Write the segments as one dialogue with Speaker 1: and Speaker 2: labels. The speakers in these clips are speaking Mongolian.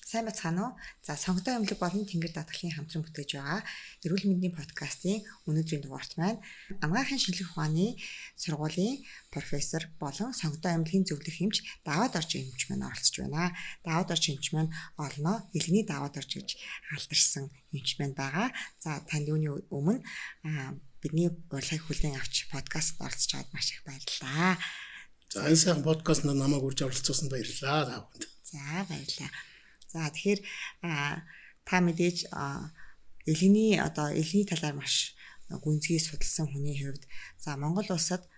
Speaker 1: Сайн бацгаана уу? За сонготой эмнэлэг болон тэнгэр даатгалын хамтран бүтээж байгаа эрүүл мэндийн подкастын өнөөдрийн дугаарт маань Амгаахын шинжилгээ ухааны сургуулийн профессор болон сонготой эмнэлгийн зөвлөх эмч Даваад Орж эмч маань оролцож байна. Даваад Орж эмч маань олноо элгэний Даваад Орж гэж алдарсан эмч маань байгаа. За танд үүний өмнө бидний урилгыг хүлээн авч подкаст оролцож байгаад маш их баярлалаа.
Speaker 2: За энэ сайхан подкаст намайг урьж оролцуулсанд баярлалаа.
Speaker 1: За баярлалаа. За тэгэхээр та мэдээж элгэний талаар маш гүнзгий судалсан хүний хувьд за Монгол улсад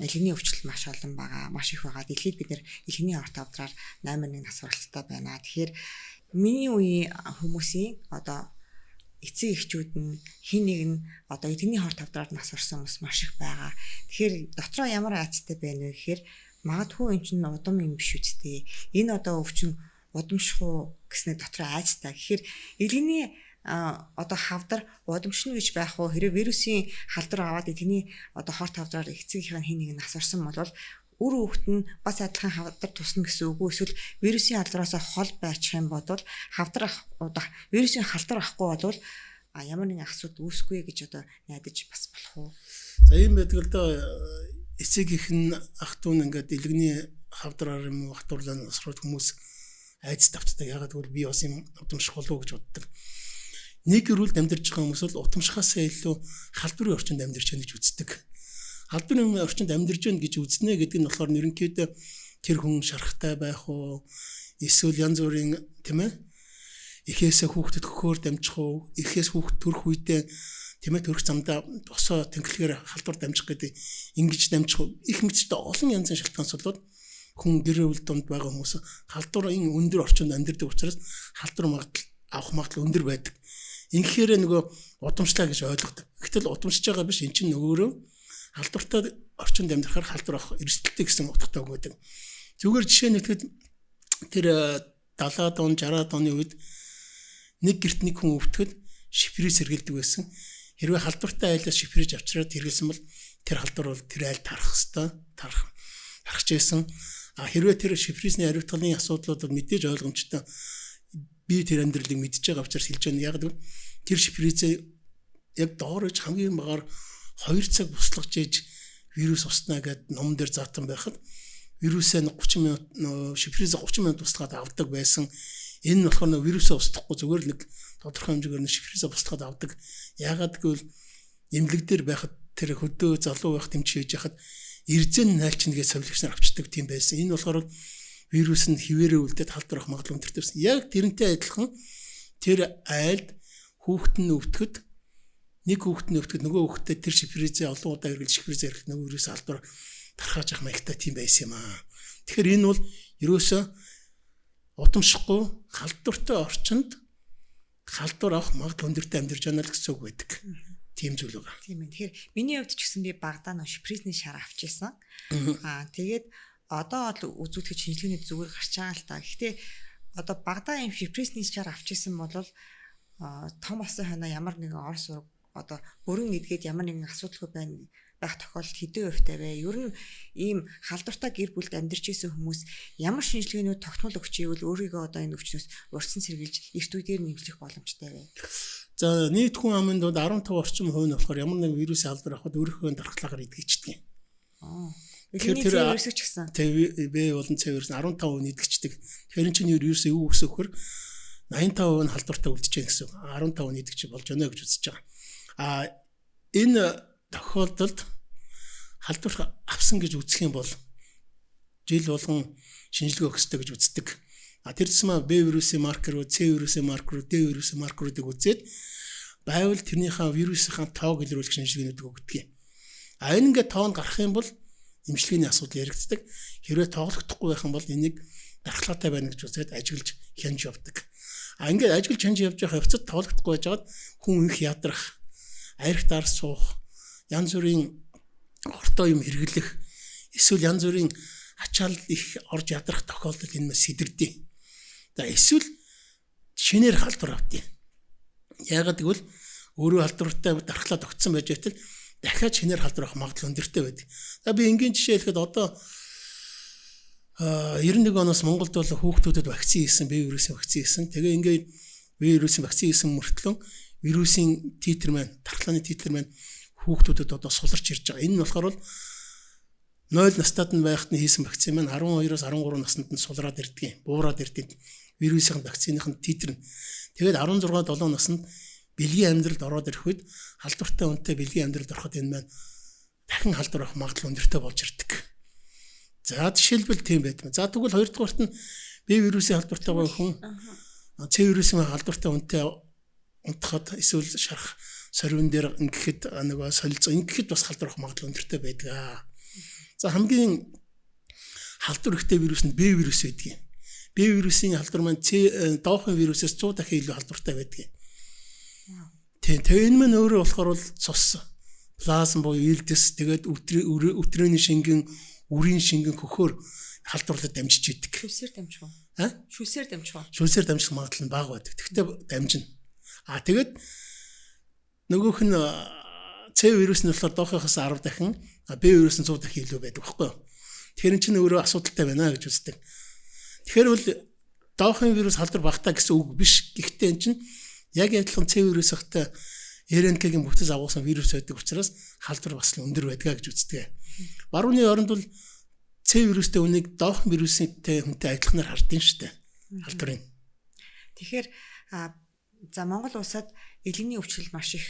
Speaker 1: элгэний өвчлөл маш олон байгаа, маш их байгаа. Дэлхийд бид нэр элгэний орт авдраар 8.1 нас суралцтай байна. Тэгэхээр миний үеийн хүмүүсийн эцэг эхчүүд нь хин нэг нь эдгний хорт авдраар нас орсон хүмүүс маш их байгаа. Тэгэхээр дотроо ямар айцтай байна вэ гэхээр магадгүй эн чинь удам юм биш үстэй. Энэ өвчин удамших гэснээр дотроо айцтай. Тэгэхээр элгэний хавдар удамшина гэж байх уу хэрэг вирусын халдвар аваад эдгний хорт авдраар эцэгийнх нь хин нэг нас орсон бол үр хүүхэд нь бас адилхан хавдар тусна гэсэн үг үү? Эсвэл вирусын халдвараас хол байчих юм бол вирусын халдвар авахгүй бол ямар нэгэн асуудал үүсэхгүй гэж найдаж бас болох уу?
Speaker 2: За ийм байдаг л доо эцэгийнх нь ах トゥ нь ингээд элгэний хавдраар юм уу хатуурлаа насрууд хүмүүс айц тавцдаг. Ягаад гэвэл би бас юм удамших болов гэж боддог. Нэг эрүүлд амьдарч байгаа хүмүүс бол удамшихаасаа илүү халдварын орчинд амьдарч байна гэж үздэг. Халдварын орчинд амьдарч байна гэж үзнэ гэдэг нь болохоор ерөнхийдөө тэр хүн шарахтай байх уу эсвэл янз бүрийн тийм ээ эхээсээ хүүхдэд хөхөөр дамжих уу эхээс хүүхд төрөх үедээ тийм ээ төрөх замдаа босоо тэнхлэхээр халдвар дамжих гэдэг ингэж дамжих их мэдтэй олон янзын шалтгаанс болоод хүн гэр бүл донд байгаа хүмүүс халдварын өндөр орчинд амьдардаг учраас халдвар авах магадлал өндөр байдаг. Инхээр нөгөө удамшлаа гэж ойлгодог. Гэтэл удамшиж байгаа биш эн чинь нөгөөрөө халдвартай орчинд амьдрахаар халдвар авах эрсдэлтэй гэсэн утгатай үг байдаг. Зүгээр жишээ нь тэгэхэд тэр 70-аад он 60-аад оны үед нэг гэрт нэг хүн өвтгöd шифрээс сэргэлдэг байсан. Хэрвээ халдвартай айлаас шифрэж авчираад хэрэгэлсэн бол тэр халдвар бол тэр айл тарах хэвээр тарахж байсан. Хэрвээ тэр шифрээсний хариуцлагын асуудлууд мэдээж ойлгомжтой би тэр амьдралыг мэдж байгаа учраас хэлж байна. Яг гэвэл тэр шифрээсээ яг доорож хамгийн багаар 2 цаг буслахж ээж вирус уснаа гэд ном дээр заатан байхад вирусээ 30 минут шифрээсээ 30 минут буслахад авдаг байсан. Энэ нь болохоор вирусээ устгахгүй зүгээр л нэг тодорхой хэмжээгээр шифрээсээ буслахад авдаг. Ягаад гэвэл эмнэлэг дээр байхад тэр хөдөө залуу байх тэмч хийж яхад эрзэн найлчин гэж совилгч нар авчдаг тийм байсан. Энэ болохоор вирус нь хിവэрээ үлдээд халдвар авах магадлал өндөртэй байсан. Яг тэрнтэй адилхан тэр айлд хүүхэд нь өвтгöd нэг хүүхэд нь өвтгöd нөгөө хүүхдэд тэр шифрээсээ олон удаа хэрэглэж шифрээсээ хэрэглэх нөгөө вирус халдвар тархаж явах маягтай тийм байсан юм аа. Тэгэхээр энэ бол ерөөсөө удамшихгүй халдвартай орчинд халдвар авах магадлал өндөртэй амьдарч байна л гэсэн үг байдаг. Тийм зүйл байгаа.
Speaker 1: Тийм ээ. Тэгэхээр миний хувьд ч гэсэн би багадаа шифрээсний шар авч ирсэн. Тэгээд одоо үзүүлэх шинжилгээний зүгээр гарч байгаа л та. Гэхдээ багадаа юм шифрээсний шар авч ирсэн бол том осын хойно ямар нэгэн ор сураг бүрэн эдгээд ямар нэгэн асуудалгүй байх тохиолдолд хэдэн хувьтай вэ? Ер нь ийм халдвартай гэр бүлд амьдарч исэн хүмүүс ямар шинжилгээнүүд тогтмол өгч ивэл өөрийгөө энэ өвчнөөс урьдчилан сэргийлж эрт үеэр нэмжлэх боломжтой вэ?
Speaker 2: За нийт хүн амынд бол 15% нь болохоор ямар нэгэн вирусын халдвар авахд өөрийнхөө дархлаагаар идэгчдэг.
Speaker 1: Тэгэхээр тэр вирус ч гэсэн.
Speaker 2: Б болон С вирус 15% идэгчдэг. Тэгэхээр чинь вирус юу гэсэн хөр 85% нь халдвартай үлдэж байгаа гэсэн. 15% идэгч болж байна гэж үзэж байгаа. Энэ тохиолдолд халдвар авсан гэж үзэх юм бол жил болгон шинжилгээ өгөх ёстой гэж үздэг. Тэр тусмаа Б вирусын маркерууд, С вирусын маркерууд, Д вирусын маркеруудыг үзээд байвал тэрнийхээ вирусынхаа тоог илрүүлэх шинжилгээнүүдийг өгдөг. Энэ ингээд тоон гарах юм бол эмчилгээний асуудал яригддаг. Хэрвээ тоглохдохгүй байх юм бол энийг дархлаатай байна гэж үзээд ажиглаж хянж явдаг. Ингээд ажиглаж хянж явж байгаа хэвцэд тоглохдохгүй байжгаад хүн их ядрах, архитаар суух, янз бүрийн ортой юм хэрэглэх, эсвэл янз бүрийн ачаал их орж ядрах тохиолдол энэ мэс сэтэрдээ. За эсвэл шинээр халдвар авдیں۔ Яагаад гэвэл өөрөө халдвартай дархлаа тогтсон байж байтал дахиад шинээр халдвар авах магадлал өндөртэй байдаг. За би энгийн жишээ хэлэхэд одоо 91 оноос Монголд бол хүүхдүүдэд вакцин хийсэн, бие вирусын вакцин хийсэн. Тэгээ ингээд бие вирусын вакцин хийсэн мөртлөө вирусын титр маань, тархлааны титр маань хүүхдүүдэд одоо суларч ирж байгаа. Энэ нь болохоор бол 0 настайд нь байхад нь хийсэн вакцин маань 12-оос 13 наснд нь сулраад ирдэг, буураад ирдэг. Вирусын вакциныхын титр нь. Тэгээд 16-7 наснд бэлгийн амьдралд ороод ирэх үед халдвартай үнэтэй бэлгийн амьдралд ороход энэ маань дахин халдвар авах магадлал өндөртэй болж ирдэг. За жишээлбэл тийм байдаг. За тэгвэл хоёрдугаарт нь Б вирусын халдвартай байгаа хүн С вирусын халдвартай үнэтэй унтахад эсвэл шарах сорвин дээр ингэхэд нөгөө солилцоо ингэхэд бас халдвар авах магадлал өндөртэй байдаг. За хамгийн халдвар ихтэй вирус нь Б вирус байдаг. Б вирусын халдвар маань доохын вирусээс 100 дахин илүү халдвартай байдаг. Тэгээ энэ маань өөрөө болохоор бол цус, плазм буюу илдэс, тэгээд өтрөөний шингэн, үрийн шингэн хөхөөр халдварлаад дамжиж идэг.
Speaker 1: Шүсээр дамжих уу? Шүсээр дамжих уу?
Speaker 2: Шүсээр дамжих магадлал нь бага байдаг. Тэгтээ дамжина. Тэгээд нөгөөх нь С вирус нь болохоор доохоос 10 дахин, Б вирус нь 100 дахин илүү байдаг байхгүй юу? Тэгэхээр энэ чинь өөрөө асуудалтай байна гэж үздэг. Тэгэхээр бол доохын вирус халдвар багтаа гэсэн үг биш. Гэхдээ энэ чинь яг адилхан С вирустай РНК-гийн бүтэц агуулсан вирус байдаг учраас халдвар бас өндөр байдаг гэж үздэг. Барууны оронд бол С вирустэй үнийг доохын вирустэй хүнтэй адилханаар хардсан шүү дээ. Халдварыг.
Speaker 1: Тэгэхээр за Монгол улсад элэгний өвчлөл маш их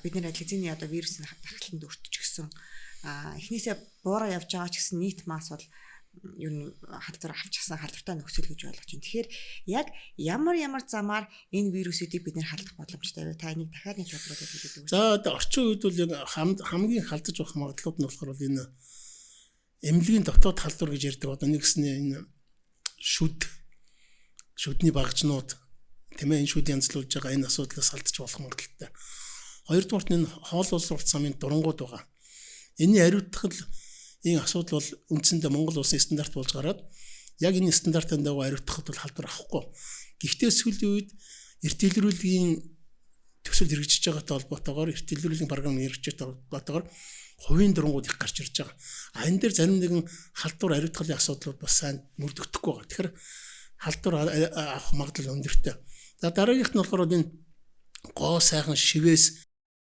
Speaker 1: бид нэр эцэзний одоо вирусын тархалтанд өртчихсөн. Эхнээсээ буураа явж байгаа ч гэсэн нийт масс бол ер нь халдвар авчихсан халдвартай нөхцөл гэж ойлгож байна. Тэгэхээр яг ямар замаар энэ вирусуудыг бид нэр халдах боломжтой вэ? Та энийг дахиад нэг тодорхойлоод хэлээд өгөөч.
Speaker 2: За орчин үед бол яг хамгийн халдаж болох магадлалууд нь болохоор энэ эмнэлгийн дотоод халдвар гэж ярьдаг. Одоо нэгснээ энэ шүдний багжнууд тийм ээ энэ шүд янзлуулж байгаа энэ асуудлаас халдаж болох магадлалтай. Хоёрдугаарт энэ хоол улс замын дурангууд байгаа. Энийн хариуцлага энэ асуудал бол үндсэндээ Монгол улсын стандарт болж гараад яг энэ стандартын дагуу хариуцлагад бол халдвар авахгүй. Гэхдээ сүүлийн үед эрт илрүүлгийн төсөл хэрэгжиж байгаатай холбоотойгоор эрт илрүүлгийн програм хэрэгжиж байгаатай холбоотойгоор хувийн дурангууд их гарч ирж байгаа. Энэ дээр зарим нэгэн халдвар хариуцлагын асуудлууд бас сайн мөрдөгдөхгүй байгаа. Тэгэхээр халдвар авах магадлал өндөртэй. За дараагийнх нь болохоор энэ гоо сайхан шивээс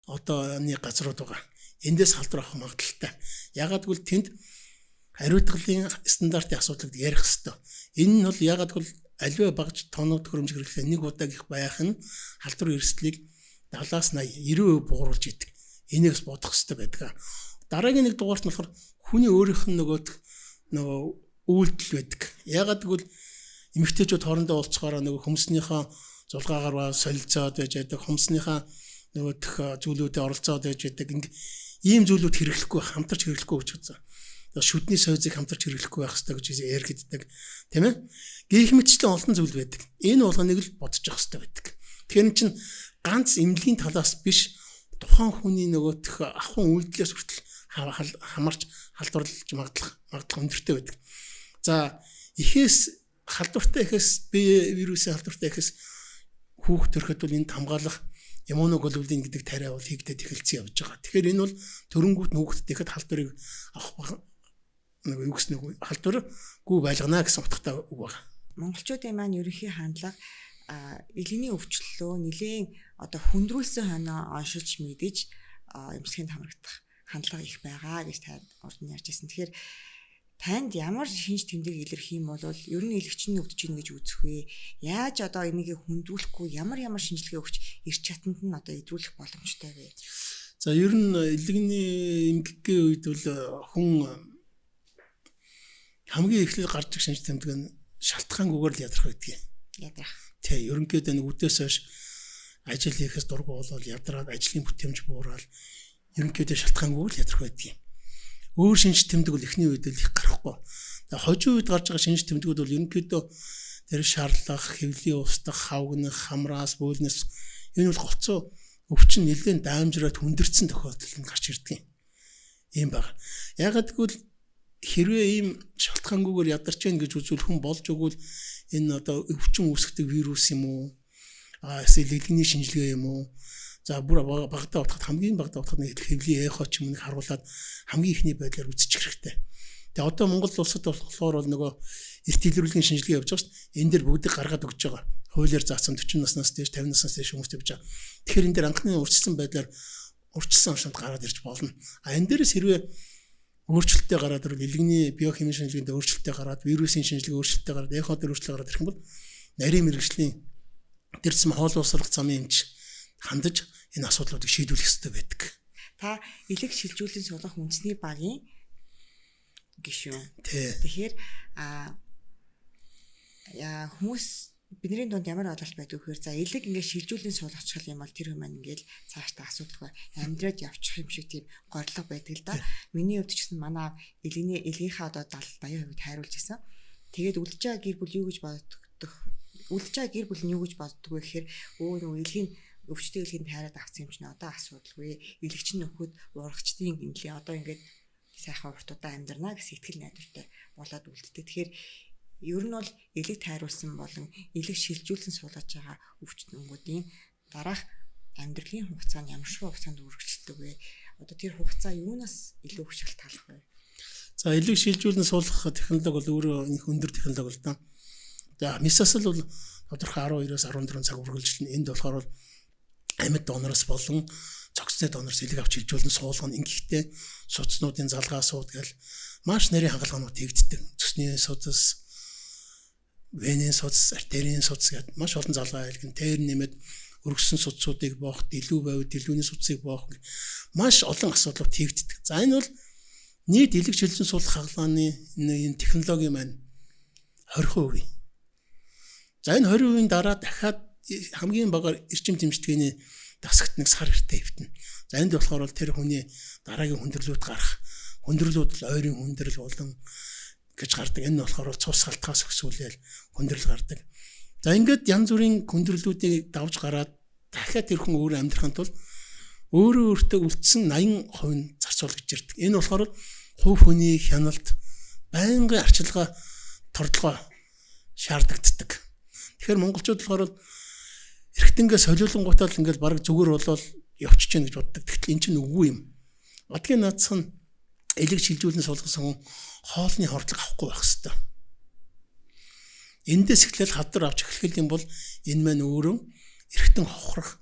Speaker 2: одоо нэг газрууд байгаа. Эндээс халдвар авах магадлалтай. Ягаад гэвэл тэнд хариуцлагын стандартын асуудлыг ярих хэрэгтэй. Энэ нь бол ягаад гэвэл аливаа багж тоног төхөөрөмж хэрэглээ нэг удаа их байх нь халдвар эрсдлийг 70-аас 80-90% бууруулж идэг. Энийгс бодох хэрэгтэй байдаг. Дараагийн нэг дугаарт нь болохоор хүний өөрийнх нь нөгөө үйлдэл байдаг. Ягаад гэвэл эмэгтэйчүүд хоорондоо уулзахаараа нөгөө хүмүүсийнхээ зулгаагаар солилцоод байж байдаг. Хүмүүсийнхээ нөгөө зүйлүүдэд оролцоод байж байдаг. Ийм зүйлүүд хэрэглэхгүй хамтарч хэрэглэхгүй гэж үзсэн. Шүдний сойзыг хамтарч хэрэглэхгүй байх хэрэгтэй гэж яригддаг. Тийм ээ? Гэх мэтчлэн олон зүйл байдаг. Энэ болгоныг л бодож явах хэрэгтэй байдаг. Тэгэхээр эн чинь ганц эмнэлгийн талаас биш тухайн хүний нөгөөх ахын үйлдэлээс хүртэл хамарч халдварлаж магадлал өндөртэй байдаг. За ихээс халдвартай ихээс Б вирусын халдвартай ихээс хүүхд төрөхөд бол энд хамгаалах иммуноглобулин гэдэг тариа бол хийгдээд эхэлсэн явж байгаа. Тэгэхээр энэ бол төрөнгүүт хүүхдэд ихэд халдварыг авах нэг юу гэсэн үг халдваргүй байлгана гэсэн утгатай үг байна.
Speaker 1: Монголчуудын маань ерөнхий хандлага элэгний өвчлөлөө нэлээд одоо хүндрүүлсэн хойноо оншилж мэдэж эмчилгээнд хамрагдах хандлага их байгаа гэж та урд нь ярьж байсан. Тэгэхээр танд ямар шинж тэмдэг илэрх юм бол ер нь элэгчний өвдөж ийн гэж үзэх вэ? Яаж одоо энийг хүндрүүлэхгүй ямар шинжилгээ өгч эрч чатанд нь одоо идрүүлэх боломжтой вэ?
Speaker 2: За ер нь элэгний эмгэггийн үед бол хүн хамгийн эхлээд гарч ирэх шинж тэмдэг нь шалтгаангүйгээр л ядрах байдаг.
Speaker 1: Ядрах.
Speaker 2: Тэ ерөнхийдөө нэг үдээс хойш ажил хийхээс дургу болол ядраад ажлын бүтээмж буурал ерөнхийдөө шалтгаангүй л ядрах байдаг. Өөр шинж тэмдэг бол эхний үед л их гарахгүй. Тэгээ хожим үед гарч байгаа шинж тэмдгүүд бол ерөнхийдөө тэр шаарлах, хэвлийн устдах, хавгнах, хамраас, бөөлнөс энэ бол гоцоо өвчин нэлээд даамжраад хүндэрсэн тохиолдол нь гарч ирдэг юм байна. Ягаад гэвэл хэрвээ ийм шалтгаангүйгээр ядарч гэн гэж үзвэл хүн болж өгвөл энэ одоо өвчин үүсгдэг вирус юм уу? Эсвэл элэгний шинжилгээ юм уу? За бүр багтаа утгад хамгийн багтаа утгад нэг хэвлийн эхо ч юм нэг харуулад хамгийн ихний байдлаар үзчих хэрэгтэй. Тэгээ одоо Монгол улсад болохоор бол нөгөө эрт илрүүлгийн шинжилгээ явьж байгаа шүү дээ. Энэ дэр бүгдийг гаргаад өгч байгаа. Хуулиар заасан 40 наснаас дээш 50 наснаас дээш хүмүүст явж байгаа. Тэгэхээр энэ дэр анхны урьдчилсан байдлаар урьдчилсан онцлогт гараад ирж болно. Энэ дээрээс хэрвээ өөрчлөлттэй гараад ирвэл илгэний биохимийн шинжилгээнд өөрчлөлттэй гараад вирусын шинжилгээ өөрчлөлттэй гараад эхо дээр өөрчлөлт гараад ирэх юм бол нарийн мэрэгжлийн дэрцэм хоол уусрах замын эмч хандаж энэ асуудлуудыг шийдвэрлэх хэрэгтэй байдаг.
Speaker 1: Та элэг шилжүүлэн суулгах үндэсний багийн гишүүн.
Speaker 2: Тэгэхээр
Speaker 1: хүмүүс бидний дунд ямар ойлголт байдаг вэ гэхээр за элэг ингээд шилжүүлэн суулгачих юм бол тэр хүмүүс ингээд цаашдаа асуудалгүй амьдраад явчих юм шиг тийм горлого байдаг л да. Миний хувьд ч гэсэн манай элгийнхаа одоо 70-80% хайруулж исэн. Тэгээд үлдэж байгаа гэр бүл юу гэж боддог? Үлдэж байгаа гэр бүл нь юу гэж боддог вэ гэхээр нөгөө элгийн өвчтөе элгийн тайраад авсан юм чинь одоо асуудалгүй. Элэгч нь нөхөд урагчдын гинлээ одоо ингээд сайхан уртудаа амьдрнаа гэсэн итгэл найдвартай болоод үлддэг. Тэгэхээр ер нь бол элэг тайруулсан болон элэг шилжүүлсэн суулгаж байгаа өвчтөнгүүдийн дараах амьдралын хугацаа нь ямар шиг хугацаанд үргэлжилдэг вэ? Одоо тэр хугацаа юунаас илүү хүчрэл талах вэ?
Speaker 2: За элэг шилжүүлэн суулгах технологи бол өөрөө их өндөр технологи л да. За месасл бол тодорхой 12-оос 14 цаг үргэлжилнэ. Энд болохоор бол амьд донороос болон цогцны донороос элэг авч шилжүүлэн суулгах нь ингэхдээ судснуудын залгаа суудгээл маш нарийн хангалгаанууд тэгддэг. Цусны судас, венийн судас, артерийн судас гэдэг маш олон залгаа айлгэн тэр нэмээд өргөссөн судсуудыг боох, дэлүү байвал дэлгүүний судсыг боох маш олон асуудлууд тэгддэг. За энэ бол нийт элэг шилжүүлэн суулгах хагалгааны энэ технологи маань 20%. За энэ 20%-ийн дараа дахиад хамгийн багаар эрчим тэмцдгээний дасагт нэг сар эртээ хэвтэнэ. За энд болохоор бол тэр хүний дараагийн хүндрэлүүд гарах. Хүндрэлүүд л ойрын хүндрэл болон гэж гардаг. Энэ нь болохоор бол цус салтгаас өсвөлээл хүндрэл гардаг. За ингээд янз бүрийн хүндрэлүүдийг давж гараад дахиад тэр хүн өөрөө амьдрахын тулд өөрөө өөртөө үлдсэн 80% зарцуулж ирдэг. Энэ болохоор хувь хүний хяналт байнгын арчилгаа тордлогоо шаардагддаг. Тэгэхээр монголчууд болохоор эргэтэнгээ солиулангуйтаа л ингээд баг зүгээр болол явчих чинь гэж боддог. Тэгтэл эн чинь үгүй юм. Одгийн наадах нь элэг шилжүүлэн суулгасан хүн хоолны хордлого авахгүй байх хэрэгтэй. Эндээс эхлээл хавдар авч эхлэх юм бол энэ маань өөрөө эргэтэн хохрох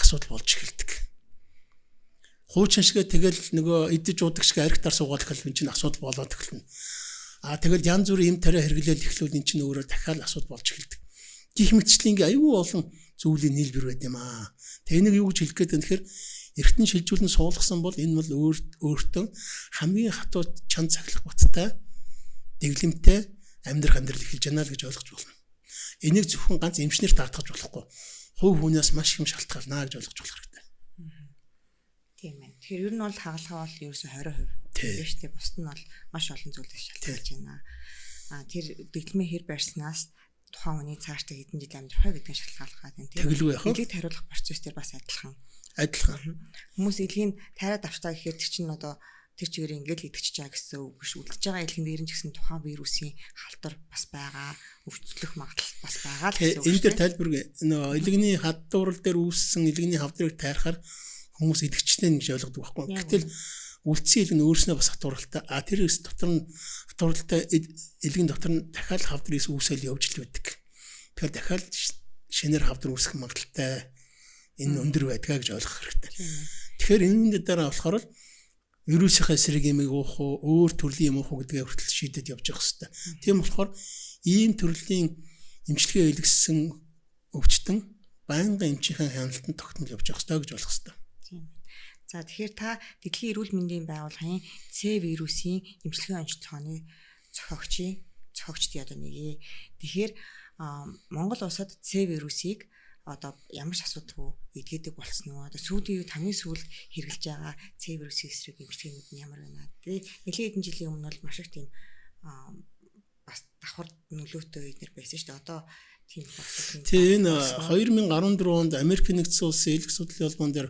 Speaker 2: асуудал болж эхэлдэг. Хуучин шигээ тэгэл нөгөө идэж уудаг шиг аригтар суугаад эхлэх чинь асуудал болоод эхэлнэ. Тэгэл янз бүрийн юм тариа хэрэглээл эхлүүл эн чинь өөрөө дахиад асуудал болж эхэлдэг. Гэх мэтчлэн ингээ аюу олон зүйлийн нийлбэр байд юм аа. Тэнийг юу гэж хэлэх гээд байна тэгэхээр эргэтэн шилжүүлэн суулгасан бол энэ бол өөртөө хамгийн хатуу чанд цахилах баттай дэглэмтэй амьдрал эхэлж байна л гэж ойлгож болно. Энийг зөвхөн ганц эмчнэр даатгаж болохгүй. Хувь хүнээс маш их юм шалтгаална гэж ойлгож болох хэрэгтэй.
Speaker 1: Тийм ээ. Тэгэхээр ер нь бол хагалгаа бол ерөөсө 20% тийм шүү дээ. Бусд нь бол маш олон зүйлээс шалтгаалж байна. Тэр дэглэмээ хэр барьснаас тухайн хүний цаашдаа хэдэн жил амьдрах вэ гэдгийг шалтгаалгаад байна тийм.
Speaker 2: Тэгэлгүй яах вэ?
Speaker 1: Элэг тариулах процесс дээр бас адилхан. Хүмүүс элгийн тариад авчтаа гэхээр тэр чинь одоо тэр чигээр ингээл идэгчиж байгаа гэсэн үг биш. Үлдэж байгаа элгийн дээр нь ч гэсэн тухайн вирусын халдвар бас байгаа, өвчлөх магадлал бас байгаа л гэсэн үг.
Speaker 2: Энэ дээр тайлбар нөгөө элэгний хаддуурал дээр үүссэн элэгний хавдрыг тайрахаар хүмүүс идэгчтэй гэж ойлгодог байхгүй. Гэтэл үлдсэн элэг нь өөрснөө бас хадууралтай. Тэрээс дотор нь хадууралтай элгийн дотор нь дахиад хавдрээс үүсэл явж л байдаг. Тэгэхээр дахиад шинээр хавдар үүсэх магадaltaй энэ өндөр байдгаа гэж ойлгох хэрэгтэй. Тэгэхээр энэ дээр болохоор вирусын эсрэг юмыг уух уу, өөр төрлийн юм уух уу гэдгээ хүртэл шийдэд явж явах хэрэгтэй. Тийм болохоор ийм төрлийн эмчилгээ илгэсэн өвчтөн байнгын эмчийн хяналтанд тогтмол явж явах хэрэгтэй гэж болох хэрэгтэй.
Speaker 1: За тэгэхээр та Дэлхийн эрүүл мэндийн байгууллагын C вирусын эмчилгээ онцлогооны цохогчдын одоо нэг. Тэгэхээр Монгол улсад C вирусыг одоо ямар ч асуудалгүй эдгэдэг болсон уу? Одоо сүүлийн үед хамгийн сүүлд хэрэгжилж байгаа C вирусын эсрэг эмчилгээнүүд нь ямар байна? Тэгээ нэлээд хэдэн жилийн өмнө бол маш их тийм бас давхар нөлөөтэй эднэр байсан шүү дээ. Одоо
Speaker 2: тийм энэ 2014 онд Америк нэгдсэн улсын элэг судлалын холбоон дээр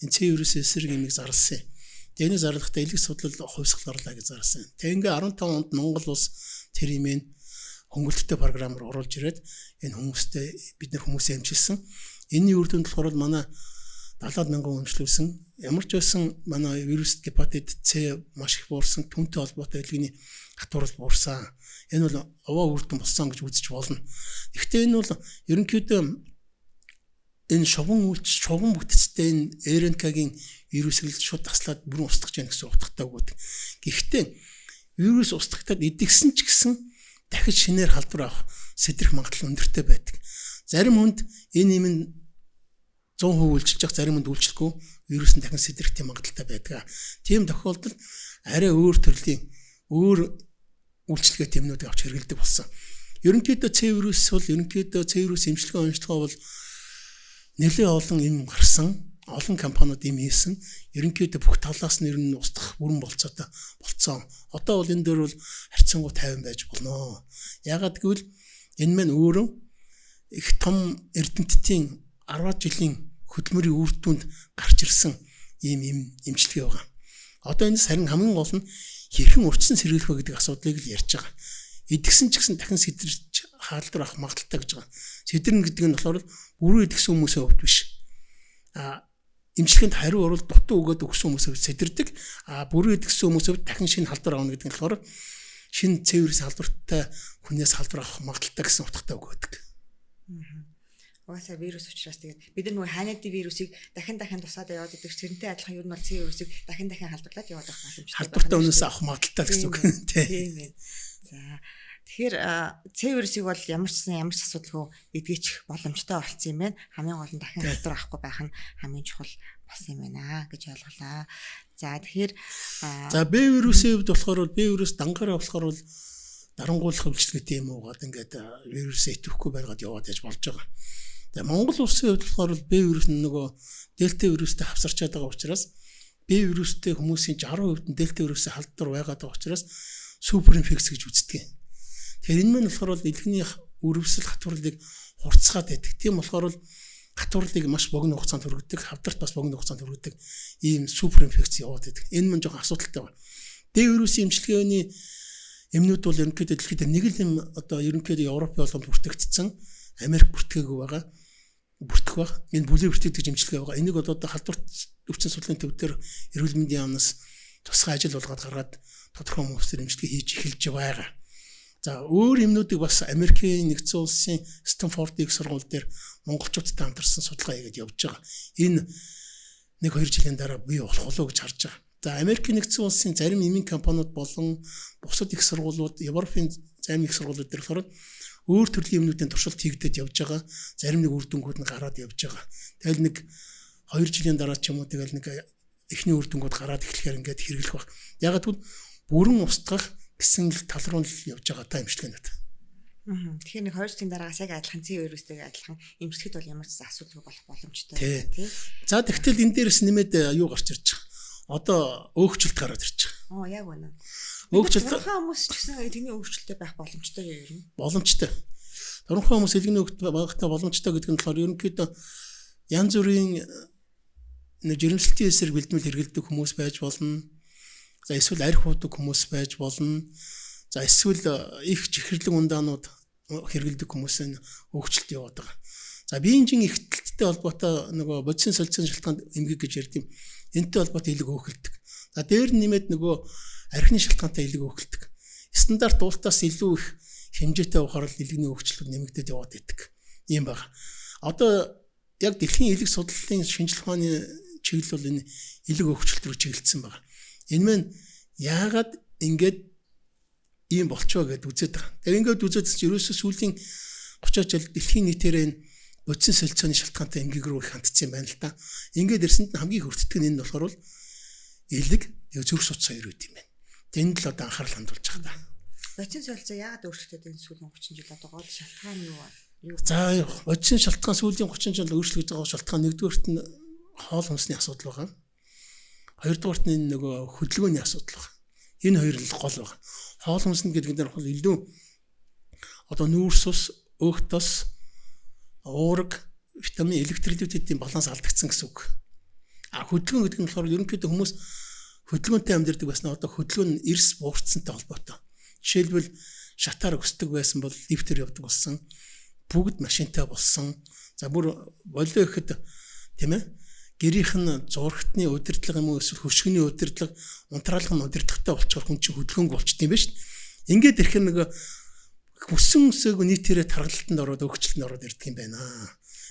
Speaker 2: энэ C вирусын эсрэг эмийг зарласан. Тэнийг зарлахдаа элэг судлал хувьсгаларлаа гэж зарласан. Тэгээ ингээ 15 онд Монгол улс тэр имийг хөнгөлөлттэй програмаар оруулж ирээд энэ хүмүүстэй бид нар хүмүүсээ эмчилсэн. Энэний үр дүнд болохоор манай 70,000 өмчлүүлсэн. Ямар ч байсан манай вирус гепатит C маш их буурсан, түнтэй холбоотой элэгний хатуурал буурсан. Энэ бол овоо үрдэн болсон гэж үзэж болно. Гэхдээ энэ бол ерөнхийдөө энэ шугам бүтцтэй энэ РНК-гийн вирусыг шууд таслаад бүрэн устгах гэж гэсэн утгатай өгöd. Гэхдээ вирус устгахтад эдгсэн ч гэсэн дахиж шинээр халдвар авах сэтрэх магадлал өндөртэй байдаг. Зарим хүнд энэ юм 100% үйлчилж явах, зарим хүнд үйлчлэхгүй вирус нь дахин сэтрэх тийм магадлалтай байдаг. Тийм тохиолдолд арай өөр төрлийн өөр үйлчлэгээ тэмнүүдийг авч хэрэглэдэг болсон. Ерөнхийдөө C вирус бол ерөнхийдөө C вирус эмчилгээ онцлогоо бол нэлээд олон юм гарсан, олон компаниуд юм хийсэн. Ерөнхийдөө бүх талаас нь ер нь устгах бүрэн болцсон. Одоо бол энэ дээр бол харьцангуй 50 байж болно. Ягаад гэвэл энэ мань өөрөө их том эрдэмтдийн 10 жилийн хөдөлмөрийн үр дүнд гарч ирсэн ийм эмчилгээ байгаа. Одоо энэ сарин хамгийн гол нь хэрхэн урьдчилан сэргийлэх вэ гэдэг асуудлыг л ярьж байгаа. Идгсэн ч гэсэн дахин сэдэрч хаалдар авах магадaltaй гэж байгаа. Сэдэрнэ гэдэг нь болохоор бүрэн идгсэн хүмүүсийн хувьд биш. Эмчилгээнд хариу орвол дутуу өгөөд өгсөн хүмүүсээ сэдэрдэг. Бүрэн идгсэн хүмүүсээ дахин шинэ халдвар авах гэдэг нь болохоор шинэ цэвэрс халдвартай хүнээс халдвар авах магадaltaй гэсэн утгатай өгөөдөг.
Speaker 1: Угаасаа вирус учраас тэгээд бид нар нөгөө хайнадын вирусыг дахин тусаад яваад идэг тэрнтэй адилхан ер нь бол C вирусыг дахин халдварлаад яваад байх боломжтой.
Speaker 2: Халдвартай өнөөс авах магадaltaй гэсэн үг тийм ээ.
Speaker 1: За тэгэхээр C вирусыг бол ямар ч асуудалгүй эдгэчих боломжтой болсон юм байна. Хамгийн гол нь дахин халдвар авахгүй байх нь хамгийн чухал болсон юм байна гэж ойлголаа. За тэгэхээр
Speaker 2: B вирусын хувьд болохоор B вирус дангаараа болохоор бол дарангуулах хөвчлөгтэй юм уугаад ингээд вирусээ идэвхгүй байгаад яваад яж болж байгаа. Тэгээ Монгол улсын хувьд болохоор B вирус нөгөө дельта вирустэй хавсарчаад байгаа учраас B вирустэй хүмүүсийн 60% нь дельта вирусээ халдвар байгаад байгаа учраас супер инфекц гэж үздэг. Тэгэхээр энэ мань болохоор элэгний өрөвсөл хатварлыг хурцгаад байдаг. Тийм болохоор хатварлыг маш богино хугацаанд хүргэдэг, хавдарт бас богино хугацаанд хүргэдэг ийм супер инфекц яваад байдаг. Энэ мань жоохон асуудалтай байна. B вирусын эмчилгээний эмнүүд бол ерөнхийдөө дэлхийд нэг л юм одоо ерөнхийдөө Европ болгонд бүртгэгдсэн, Америк бүртгээгүй байгаа. Бүртгэх баг. Энэ бүлээн бүртгэгдэж эмчилгээ байгаа. Энийг одоо халдварт өвчин судлалын төв дээр эрүүл мэндийн яамнаас тусгай ажил болгоод гаргаад тодорхой хүмүүстээр эмчилгээ хийж эхэлж байгаа. За өөр эмнүүдийг бас Америкийн нэгдсэн улсын Стэнфорд их сургууль дээр монголчуудтай хамтарсан судалгаа хийгээд явж байгаа. Энэ 1-2 жилийн дараа бий болох болов гэж харж байгаа. За Америкийн нэгдсэн улсын зарим эмийн компаниуд болон бусад их сургуулиуд, Европын зарим их сургуулиуд дээр болохоор өөр төрлийн эмнүүдийн туршилт хийгдэж явж байгаа. Зарим нэг үр дүнгууд нь гараад явж байгаа. Тэгэл нэг 2 жилийн дараа ч юм уу тэгэл нэг эхний үр дүнгууд гараад эхлэхээр ингээд хэрэглэх баг. Яг гэвэл бүрэн устгах гэсэн тал руу л явж байгаа та эмчилгээнүүд.
Speaker 1: Тэгэхээр нэг 2 жилийн дараагаас яг адилхан C вирустэйг адилхан эмчилгэхэд бол ямар ч асуудалгүй болох боломжтой байна тий.
Speaker 2: За тэгтэл энэ дээрс нэмээд юу гарч ирж байгаа. Одоо өөгчлөлт гараад ирж байгаа.
Speaker 1: Яг үнэ.
Speaker 2: Өөгчлөлт
Speaker 1: хүмүүс ч гэсэн тэний өөгчлөлттэй байх боломжтой юм ер нь.
Speaker 2: Боломжтой. Тодорхой хүмүүс элэгний өөгт байгахтай боломжтой гэдэг нь болохоор ерөнхийдөө янз бүрийн жирэмслэлтийн эсрэг бэлдмэл хэрэглэдэг хүмүүс байж болно. За эсвэл арх уудаг хүмүүс байж болно. За эсвэл их чихэрлэг ундаанууд хэрэглэдэг хүмүүс нь өөгчлөлт яваад байгаа. За биеийн жин ихтэлттэй холбоотой нөгөө бодисын солилцооны шалтгаанд эмгэг гэж ярьд юм. Энтэй холбоотой элэг өөхөлдөг. За дээр нь нэмээд нөгөө архины шалтгаантай элэг өөхөлдөг. Стандарт уултаас илүү их хэмжээтэй ухаар л элэгний өөхчлүүд нэмэгдээд яваад байдаг. Ийм байна. Одоо яг дэлхийн элэг судлалын шинжилгээ ухааны чиглэл бол энэ элэг өөхчлөлт рүү чиглэлсэн байна. Энэ мань яагаад ингэж ийм болчихоо гэдээ үзээд байгаа. Тэгээ ингээд үзээдс чи ерөөсөө сүүлийн 30 жил дэлхийн нийтээр энэ бодисын солилцооны шалтгаантай эмгэг рүү их хандсан юм байна л да. Ингээд ирсэнд хамгийн хөртдөг нь энэ болохоор элэг зүрх судас хоёр үт юм байна. Тэнд л одоо анхаарал хандуулж байгаа да.
Speaker 1: Бодисын солилцоо яагаад өөрчлөгдөд энэ сүүлийн 30 жил одоо гол шалтгаан юу вэ?
Speaker 2: За бодисын шалтгаан сүүлийн 30 жил өөрчлөгдөж байгаа шалтгаан нэгдүгээрт нь хоол хүнсний асуудал байгаа. Хоёрдугаарт нь нөгөө хөдөлгөөний асуудал байна. Энэ хоёр л гол байна. Хоол хүнс гэдэг нь бол илүү одоо нүүрс ус, өөх тос, уурга, витамин, электролитүүдийн баланс алдагдсан гэсэн үг. Хөдөлгөөн гэдэг нь болохоор ерөнхийдөө хүмүүс хөдөлгөөнтэй амьдардаг байснаа одоо хөдөлгөөн нь эрс буурцсантай холбоотой. Жишээлбэл шатаар өсдөг байсан бол лифтээр явдаг болсон, бүгд машинтай болсон. За бүр болоо ихэд тийм ээ гэрийнх нь зургатны удирдлага юм уу эсвэл хөшгөний удирдлага, унтраалгын удирдлагатай болчихоор хүн чинь хөдөлгөөнг болчт юм ба шүү дээ. Ингээд ирэхээр нэг хүссэн өсөөг нийтээрээ тархалтанд ороод өгчлөлтөнд ороод ирдэг юм байна.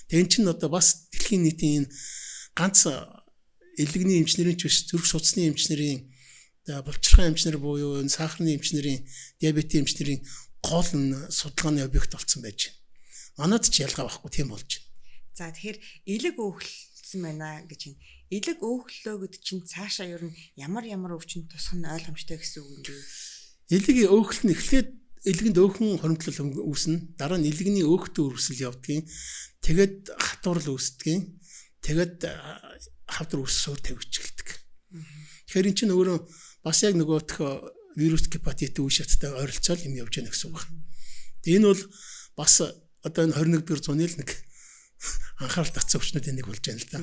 Speaker 2: Тэгээ эн чинь одоо бас дэлхийн нийтийн ганц элэгний эмчнэрийн ч биш зүрх судасны эмчнэрийн булчирхайн эмчнэр буюу сахарны эмчнэрийн диабетийн эмчнэрийн гол судалгааны объект болсон байж байна. Манайд ч ялгаа байхгүй тийм болж байна.
Speaker 1: За тэгэхээр элэг өөхлсөн байна гэж байна. Элэг өөхлөө гэдэг чинь цаашаа ер нь ямар өвчин тусах нь ойлгомжтой гэсэн үг юм бэ?
Speaker 2: Элэг өөхөл нь эхлээд элэгэнд өөхөн хоримтлал үүснэ. Дараа нь элэгний өөхтөө үрсэл явдгийн. Тэгээд хатуурл үүсдгийн. Тэгээд хавдар үүссөөр тавьчихэлдэг. Тэгэхээр эн чинь өөрөө бас яг нөгөөх вирус гепатит үе шаттай ойролцоол юм явж байна гэсэн үг байна. Тэгээ энэ бол бас одоо энэ 21-р зууны л нэг анхаарал татсан өвчнүүдийн нэг болж байна л да.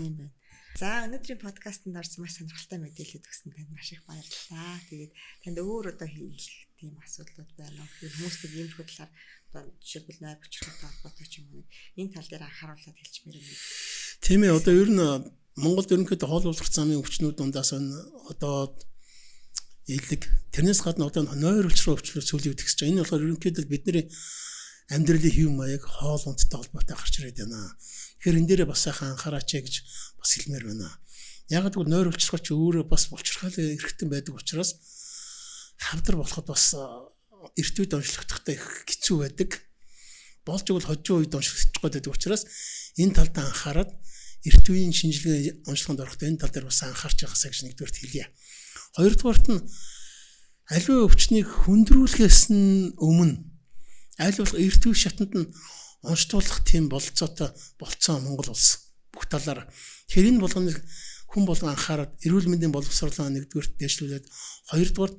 Speaker 1: За өнөөдрийн подкастт орсон маш сонирхолтой мэдээлэл өгсөн танд маш их баярлалаа. Тэгээд танд өөр одоо хийх тийм асуудлууд байна уу? Хүмүүс нэг юм хөдлөөр одоо жишээлбэл нойр бочрохтой холбоотой ч юм уу энэ тал дээр анхааруулад хэлчихмээр юм.
Speaker 2: Тийм ээ, одоо ер нь Монголд ерөнхийдөө хоол уурах замын өвчнүүд дундаас одоо элэг тэрнээс гадна одоо нойр өвчрөө сүүлийн үед ихсэж байгаа. Энэ болохоор ерөнхийдөө бидний амьдралын хэв маяг хоол ундтай холбоотой гарч ирээд байна. Тэгэхээр энэ дээрээ бас сайхан анхаараач гэж бас хэлмээр байна. Яг гэвэл нойр өвчрөх ч өөрөө бас булчирхал эрхтэн байдаг учраас хавдар болоход бас эрт үед онцлогдохтой их хэцүү байдаг. Болж игэл хожим үед онцлогдох гэдэг учраас энэ талд анхаарад эрт үеийн шинжилгээ онцлогонд орохдоо энэ тал дээр бас анхаарч байгаасаа гэж нэгдүгээрт хэлье. Хоёрдугаарт нь аливаа өвчнийг хөндрүүлэхээс нь өмнө аль болох эрт үе шатанд нь онцлуулах тийм болцоотой болцсон Монгол улс бүх талаар. Тэгэхээр энэ болгоныг хүн болгон анхаарад эрүүл мэндийн боловсруулалтаа нэгдүгээрт дэвшлүүлээд хоёрдугаар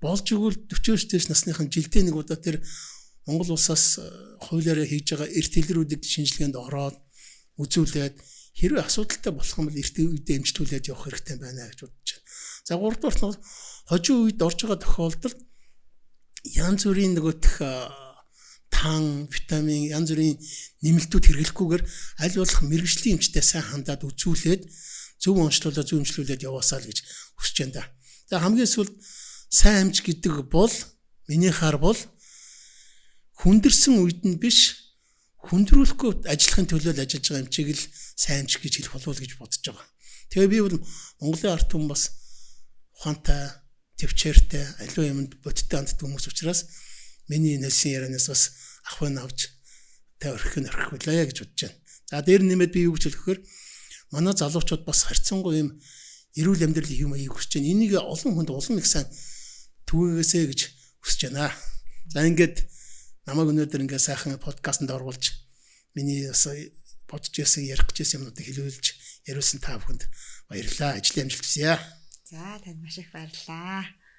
Speaker 2: болж игэл 40-өөс дээш насныхан жилдээ нэг удаа тэр Монгол улсаас хуулиараа хийж байгаа эрт хэлрүүдийг шинжилгээнд ороод үзүүлээд хэрвээ асуудалтай болох юм бол эрт үедээ эмчилүүлээд явах хэрэгтэй байна гэж бодож байна. За гуравдугаар нь хожим үед орж байгаа тохиолдолд янз бүрийн нөгөөх тан, витамин, янз бүрийн нэмэлтүүд хэрэглэхгүйгээр аль болох мэрэгжлийн эмчтэй сайн хандаад үзүүлээд зөв онцлуулаад яваасаа л гэж хүсэж байна да. За хамгийн сүүлд сайн эмч гэдэг бол миний хаар бол хүндэрсэн үед нь биш хүндрүүлэхгүй ажиллахын төлөө л ажиллаж байгаа эмчийг л сайн эмч гэж хэлэх болов уу гэж бодож байгаа. Тэгээ би бол Монголын ард түмэн бас ухаантай, төвчээртэй, аливаа юмд бодиттой ханддаг хүмүүс учраас миний нэлсэн ярианаас бас ахвын авч тавирх байлаа гэж бодож байна. За дээр нэмээд би юу гэж хэлэхээр манай залуучууд бас харьцангуй юм эрүүл амьдралын хэв маягийг хүсэж байна. Энийг олон хүнд улам их сайн түгээгээсэй гэж хүсэж байна. За ингээд намайг өнөөдөр ингээд сайхан подкастт оруулж миний бодож ясан ярих гэжсэн юмнуудыг хэлүүлж яриулсан та бүхэнд баярлалаа. Ажлын амжилт хүсье.
Speaker 1: За танд маш их баярлалаа.